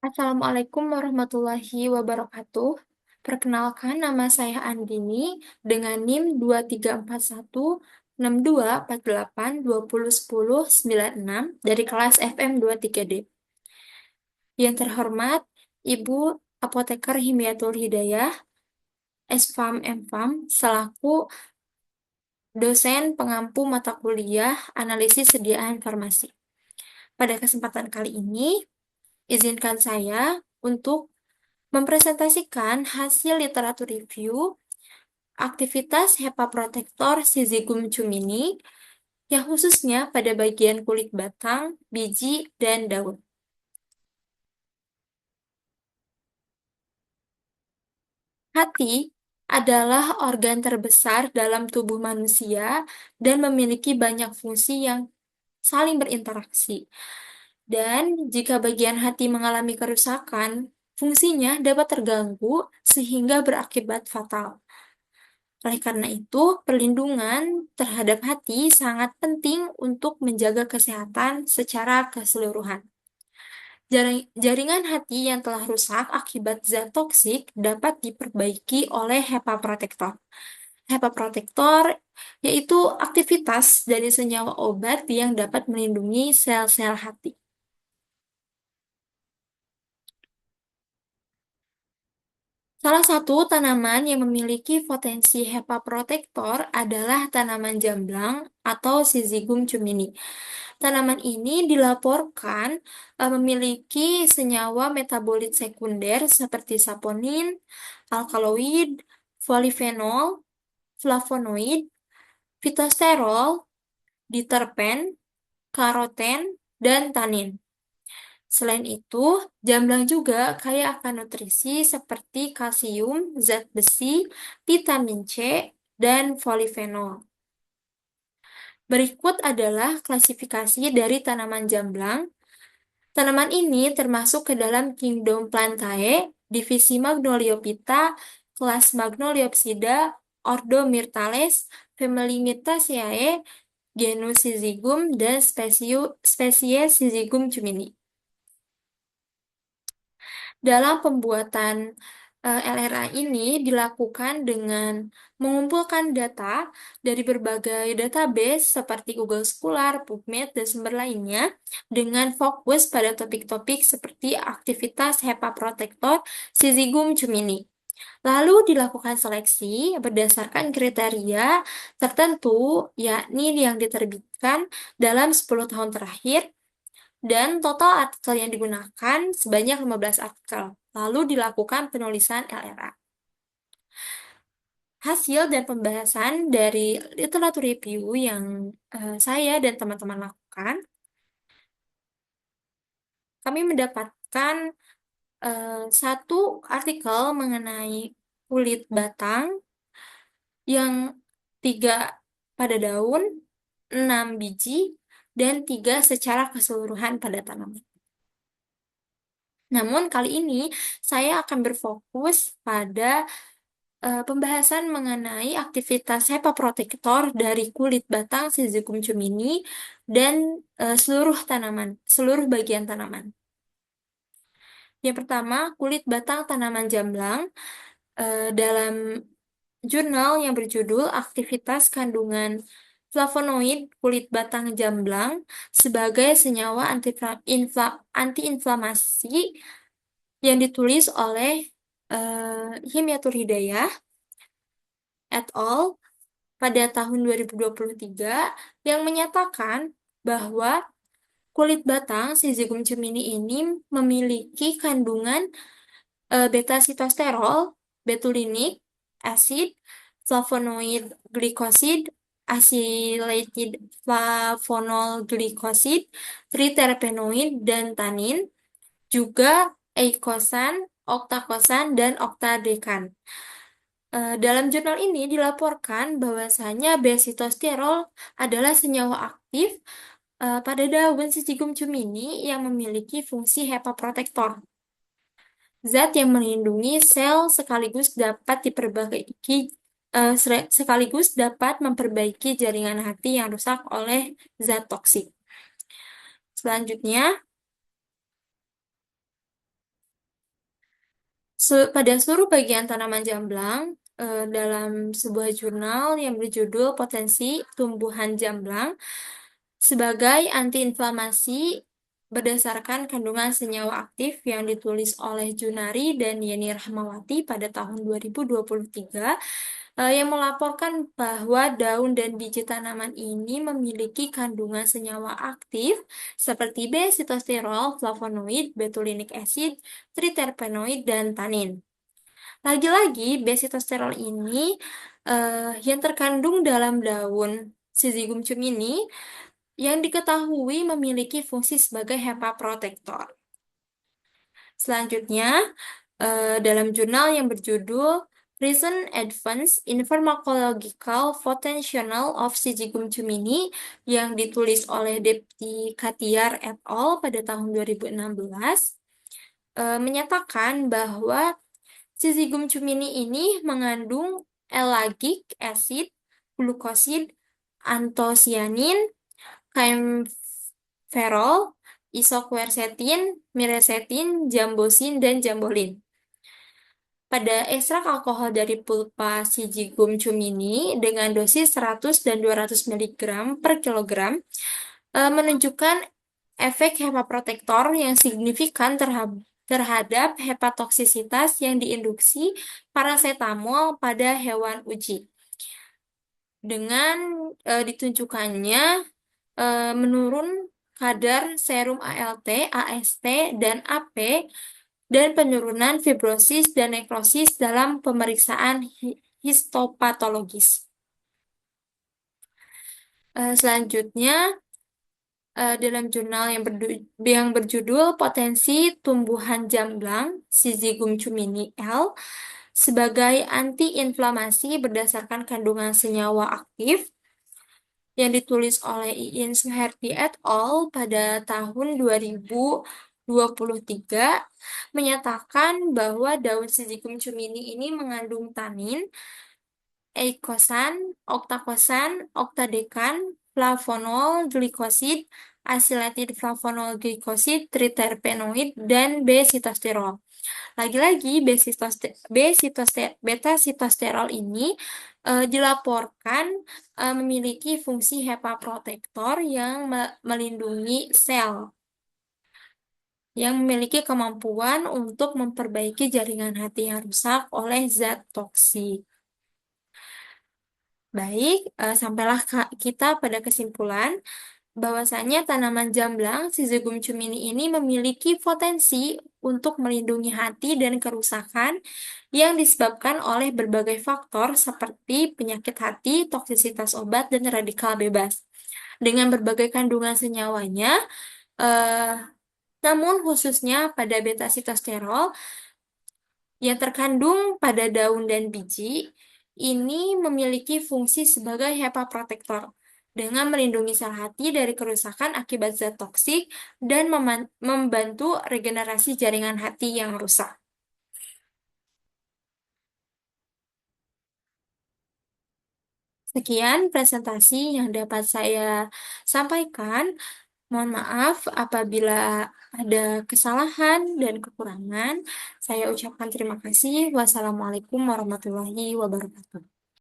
Assalamualaikum warahmatullahi wabarakatuh. Perkenalkan, nama saya Andini dengan NIM 23416248201096 dari kelas FM 23D. Yang terhormat, Ibu Apoteker Himiatul Hidayah, SFAM MFAM, selaku dosen pengampu mata kuliah Analisis Sediaan Farmasi. Pada kesempatan kali ini, izinkan saya untuk mempresentasikan hasil literatur review aktivitas HEPA protektor Syzygium cumini yang khususnya pada bagian kulit batang, biji, dan daun. Hati adalah organ terbesar dalam tubuh manusia dan memiliki banyak fungsi yang saling berinteraksi. Dan jika bagian hati mengalami kerusakan, fungsinya dapat terganggu sehingga berakibat fatal. Oleh karena itu, perlindungan terhadap hati sangat penting untuk menjaga kesehatan secara keseluruhan. Jaringan hati yang telah rusak akibat zat toksik dapat diperbaiki oleh HEPA protektor. HEPA protektor yaitu aktivitas dari senyawa obat yang dapat melindungi sel-sel hati. Salah satu tanaman yang memiliki potensi HEPA protektor adalah tanaman jamblang atau Syzygium cumini. Tanaman ini dilaporkan memiliki senyawa metabolit sekunder seperti saponin, alkaloid, polifenol, flavonoid, fitosterol, diterpen, karoten, dan tanin. Selain itu, jamblang juga kaya akan nutrisi seperti kalsium, zat besi, vitamin C, dan polifenol. Berikut adalah klasifikasi dari tanaman jamblang. Tanaman ini termasuk ke dalam kingdom Plantae, divisi Magnoliophyta, kelas Magnoliopsida, ordo Myrtales, family Myrtaceae, genus Syzygium, dan spesies Syzygium cumini. Dalam pembuatan LRA ini dilakukan dengan mengumpulkan data dari berbagai database seperti Google Scholar, PubMed, dan sumber lainnya dengan fokus pada topik-topik seperti aktivitas HEPA protektor Syzygium cumini. Lalu dilakukan seleksi berdasarkan kriteria tertentu, yakni yang diterbitkan dalam 10 tahun terakhir, dan total artikel yang digunakan sebanyak 15 artikel. Lalu dilakukan penulisan LRA. Hasil dan pembahasan dari literatur review yang saya dan teman-teman lakukan, kami mendapatkan satu artikel mengenai kulit batang yang 3 pada daun, 6 biji, dan 3 secara keseluruhan pada tanaman. Namun kali ini saya akan berfokus pada pembahasan mengenai aktivitas HEPA protektor dari kulit batang Syzygium cumini dan seluruh bagian tanaman. Yang pertama, kulit batang tanaman jamblang dalam jurnal yang berjudul Aktivitas Kandungan Flavonoid Kulit Batang Jamblang sebagai Senyawa Antiinflamasi yang ditulis oleh Himiatur Hidayah et al. Pada tahun 2023 yang menyatakan bahwa kulit batang Syzygium cumini ini memiliki kandungan beta-sitosterol, betulinik acid, flavonoid glycoside, acylated flavonol glycoside, triterpenoid, dan tanin, juga eikosan, oktakosan, dan oktadekan. Dalam jurnal ini dilaporkan bahwasanya beta-sitosterol adalah senyawa aktif pada daun Syzygium cumini yang memiliki fungsi HEPA protektor. Zat yang melindungi sel sekaligus dapat memperbaiki jaringan hati yang rusak oleh zat toksik. Selanjutnya, Pada seluruh bagian tanaman jamblang, dalam sebuah jurnal yang berjudul Potensi Tumbuhan Jamblang sebagai antiinflamasi berdasarkan kandungan senyawa aktif yang ditulis oleh Junari dan Yeni Rahmawati pada tahun 2023, yang melaporkan bahwa daun dan biji tanaman ini memiliki kandungan senyawa aktif seperti B-sitosterol, flavonoid, betulinic acid, triterpenoid, dan tanin. Lagi-lagi, B-sitosterol ini yang terkandung dalam daun Syzygium cumini yang diketahui memiliki fungsi sebagai HEPA protektor. Selanjutnya, dalam jurnal yang berjudul Recent Advance in Pharmacological Potential of Syzygium cumini yang ditulis oleh Depti Katiar et al. Pada tahun 2016, menyatakan bahwa Syzygium cumini ini mengandung ellagic acid, glukosid, antosianin, kaempferol, isoquercetin, miracetin, jambosin, dan jambolin. Pada ekstrak alkohol dari pulpa Syzygium cumini dengan dosis 100 dan 200 mg per kilogram menunjukkan efek hepaprotektor yang signifikan terhadap hepatotoksisitas yang diinduksi parasetamol pada hewan uji. Dengan ditunjukkannya menurun kadar serum ALT, AST, dan AP, dan penurunan fibrosis dan nekrosis dalam pemeriksaan histopatologis. Selanjutnya, dalam jurnal yang berjudul Potensi Tumbuhan Jamblang Syzygium cumini L sebagai antiinflamasi berdasarkan kandungan senyawa aktif yang ditulis oleh Iin Suherdi et al. Pada tahun 2023 menyatakan bahwa daun Syzygium cumini ini mengandung tanin, eikosan, oktakosan, oktadekan, flavonol glikosid, asileted flavonol glikosid, triterpenoid, dan B-sitosterol. Lagi-lagi, beta-sitosterol ini dilaporkan memiliki fungsi HEPA protektor yang melindungi sel yang memiliki kemampuan untuk memperbaiki jaringan hati yang rusak oleh zat toksik. Baik, sampailah kita pada kesimpulan bahwasanya tanaman jamblang Syzygium cumini ini memiliki potensi untuk melindungi hati dan kerusakan yang disebabkan oleh berbagai faktor seperti penyakit hati, toksisitas obat, dan radikal bebas. Dengan berbagai kandungan senyawanya, eh, namun khususnya pada beta-sitosterol yang terkandung pada daun dan biji, ini memiliki fungsi sebagai HEPA protektor dengan melindungi sel hati dari kerusakan akibat zat toksik dan membantu regenerasi jaringan hati yang rusak. Sekian presentasi yang dapat saya sampaikan. Mohon maaf apabila ada kesalahan dan kekurangan. Saya ucapkan terima kasih. Wassalamualaikum warahmatullahi wabarakatuh.